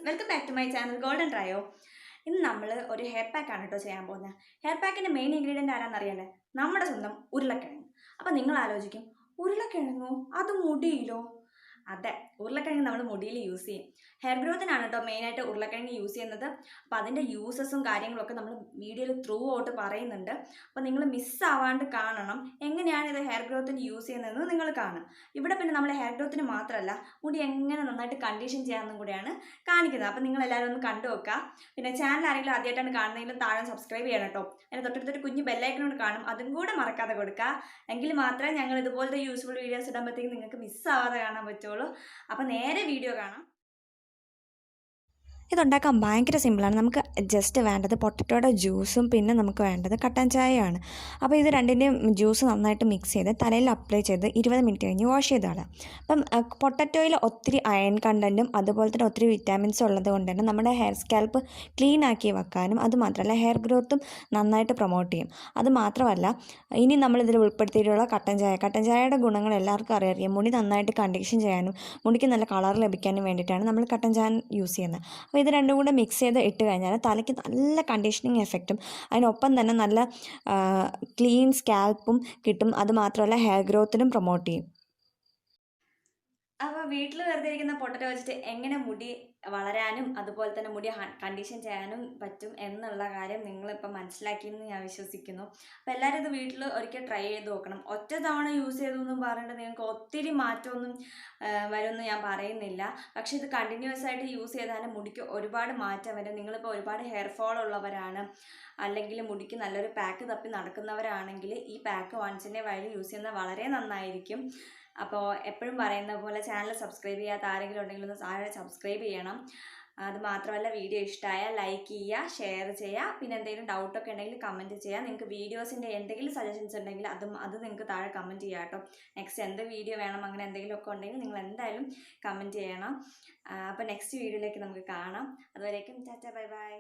Welcome back to my channel golden trio. ഇന്ന് നമ്മൾ ഒരു ഹെയർ പാക്ക് ആണ് കേട്ടോ ചെയ്യാൻ പോകുന്നത്. ഹെയർ പാക്കിൻ്റെ മെയിൻ ഇൻഗ്രീഡിയൻ്റ് ആരാന്ന് അറിയണ്ടേ? നമ്മുടെ സ്വന്തം ഉരുളക്കിഴങ്ങ്. അപ്പം നിങ്ങൾ ആലോചിക്കും, ഉരുളക്കിഴങ്ങോ അത് മുടിയിലോ? അതെ, ഉരുളക്കിഴങ്ങ് നമ്മൾ മുടിയിൽ യൂസ് ചെയ്യും. ഹെയർ ഗ്രോത്തിനാണ് കേട്ടോ മെയിനായിട്ട് ഉരുളക്കിഴങ്ങ് യൂസ് ചെയ്യുന്നത്. അപ്പോൾ അതിൻ്റെ യൂസസും കാര്യങ്ങളൊക്കെ നമ്മൾ വീഡിയോയിൽ ത്രൂ ഔട്ട് പറയുന്നുണ്ട്. അപ്പോൾ നിങ്ങൾ മിസ്സാവാണ്ട് കാണണം. എങ്ങനെയാണ് ഇത് ഹെയർ ഗ്രോത്തിന് യൂസ് ചെയ്യുന്നതെന്ന് നിങ്ങൾ കാണും. ഇവിടെ പിന്നെ നമ്മൾ ഹെയർ ഗ്രോത്തിന് മാത്രമല്ല, മുടി എങ്ങനെ നന്നായിട്ട് കണ്ടീഷൻ ചെയ്യാമെന്നും കൂടെയാണ് കാണിക്കുന്നത്. അപ്പോൾ നിങ്ങൾ എല്ലാവരും ഒന്ന് കണ്ടു വെക്കുക. പിന്നെ ചാനൽ ആരെങ്കിലും ആദ്യമായിട്ടാണ് കാണുന്നതെങ്കിലും താഴെ സബ്സ്ക്രൈബ് ചെയ്യണം കേട്ടോ. അതിന് തൊട്ടടുത്തൊരു കുഞ്ഞ് ബെല്ലൈക്കനോട് കാണും, അതും കൂടെ മറക്കാതെ കൊടുക്കുക. എങ്കിൽ മാത്രമേ ഞങ്ങൾ ഇതുപോലത്തെ യൂസ്ഫുൾ വീഡിയോസ് ഇടുമ്പോഴത്തേക്കും നിങ്ങൾക്ക് മിസ്സാവാതെ കാണാൻ പറ്റുള്ളൂ. അപ്പോൾ നേരെ വീഡിയോ കാണാം. ഇതുണ്ടാക്കാൻ ഭയങ്കര സിമ്പിളാണ്. നമുക്ക് ജസ്റ്റ് വേണ്ടത് പൊട്ടറ്റോയുടെ ജ്യൂസും പിന്നെ നമുക്ക് വേണ്ടത് കട്ടൻ ചായയാണ്. അപ്പോൾ ഇത് രണ്ടിൻ്റെയും ജ്യൂസ് നന്നായിട്ട് മിക്സ് ചെയ്ത് തലയിൽ അപ്ലൈ ചെയ്ത് 20 മിനിറ്റ് കഴിഞ്ഞ് വാഷ് ചെയ്താണ്. അപ്പം പൊട്ടറ്റോയിൽ ഒത്തിരി അയൺ കണ്ടൻറ്റും അതുപോലെ തന്നെ ഒത്തിരി വിറ്റാമിൻസും ഉള്ളത് കൊണ്ട് തന്നെ നമ്മുടെ ഹെയർ സ്കാൽപ്പ് ക്ലീൻ ആക്കി വെക്കാനും അതുമാത്രമല്ല ഹെയർ ഗ്രോത്തും നന്നായിട്ട് പ്രൊമോട്ട് ചെയ്യും. അതുമാത്രമല്ല ഇനി നമ്മളിതിൽ ഉൾപ്പെടുത്തിയിട്ടുള്ള കട്ടൻ ചായയുടെ ഗുണങ്ങൾ എല്ലാവർക്കും അറിയാം. മുടി നന്നായിട്ട് കണ്ടീഷൻ ചെയ്യാനും മുടിക്ക് നല്ല കളർ ലഭിക്കാനും വേണ്ടിയിട്ടാണ് നമ്മൾ കട്ടൻ ചായ യൂസ് ചെയ്യുന്നത്. അപ്പോൾ ഇത് രണ്ടും കൂടെ മിക്സ് ചെയ്ത് ഇട്ട് കഴിഞ്ഞാൽ തലയ്ക്ക് നല്ല കണ്ടീഷനിങ് എഫക്റ്റും അതിനൊപ്പം തന്നെ നല്ല ക്ലീൻ സ്കാൽപ്പും കിട്ടും. അതുമാത്രമല്ല ഹെയർ ഗ്രോത്തിനും പ്രൊമോട്ട് ചെയ്യും. അപ്പോൾ വീട്ടിൽ വെറുതെ ഇരിക്കുന്ന പൊട്ടറ്റോ വെച്ചിട്ട് എങ്ങനെ മുടി വളരാനും അതുപോലെ തന്നെ മുടി കണ്ടീഷൻ ചെയ്യാനും പറ്റും എന്നുള്ള കാര്യം നിങ്ങളിപ്പോൾ മനസ്സിലാക്കിയെന്ന് ഞാൻ വിശ്വസിക്കുന്നു. അപ്പോൾ എല്ലാവരും ഇത് വീട്ടിൽ ഒരിക്കൽ ട്രൈ ചെയ്ത് നോക്കണം. ഒറ്റ തവണ യൂസ് ചെയ്തെന്നും പറഞ്ഞിട്ട് നിങ്ങൾക്ക് ഒത്തിരി മാറ്റമൊന്നും വരുമെന്ന് ഞാൻ പറയുന്നില്ല. പക്ഷേ ഇത് കണ്ടിന്യൂസ് ആയിട്ട് യൂസ് ചെയ്താലും മുടിക്ക് ഒരുപാട് മാറ്റം വരും. നിങ്ങളിപ്പോൾ ഒരുപാട് ഹെയർ ഫോൾ ഉള്ളവരാണ്, അല്ലെങ്കിൽ മുടിക്ക് നല്ലൊരു പാക്ക് തപ്പി നടക്കുന്നവരാണെങ്കിൽ ഈ പാക്ക് വൺസിൻ്റെ വഴി യൂസ് ചെയ്യുന്നത് വളരെ നന്നായിരിക്കും. അപ്പോൾ എപ്പോഴും പറയുന്ന പോലെ ചാനൽ സബ്സ്ക്രൈബ് ചെയ്യാത്ത ആരെങ്കിലും ഉണ്ടെങ്കിൽ ഒന്ന് താഴെ സബ്സ്ക്രൈബ് ചെയ്യണം. അത് മാത്രമല്ല വീഡിയോ ഇഷ്ടമായാൽ ലൈക്ക് ചെയ്യുക, ഷെയർ ചെയ്യുക. പിന്നെ എന്തെങ്കിലും ഡൗട്ടൊക്കെ ഉണ്ടെങ്കിൽ കമൻറ്റ് ചെയ്യുക. നിങ്ങൾക്ക് വീഡിയോസിൻ്റെ എന്തെങ്കിലും സജഷൻസ് ഉണ്ടെങ്കിൽ അത് നിങ്ങൾക്ക് താഴെ കമൻറ്റ് ചെയ്യുക കേട്ടോ. നെക്സ്റ്റ് എന്ത് വീഡിയോ വേണം അങ്ങനെ എന്തെങ്കിലുമൊക്കെ ഉണ്ടെങ്കിൽ നിങ്ങൾ എന്തായാലും കമൻറ്റ് ചെയ്യണം. അപ്പോൾ നെക്സ്റ്റ് വീഡിയോയിലേക്ക് നമുക്ക് കാണാം. അതുവരേക്കും ടാറ്റ ബൈ ബൈ.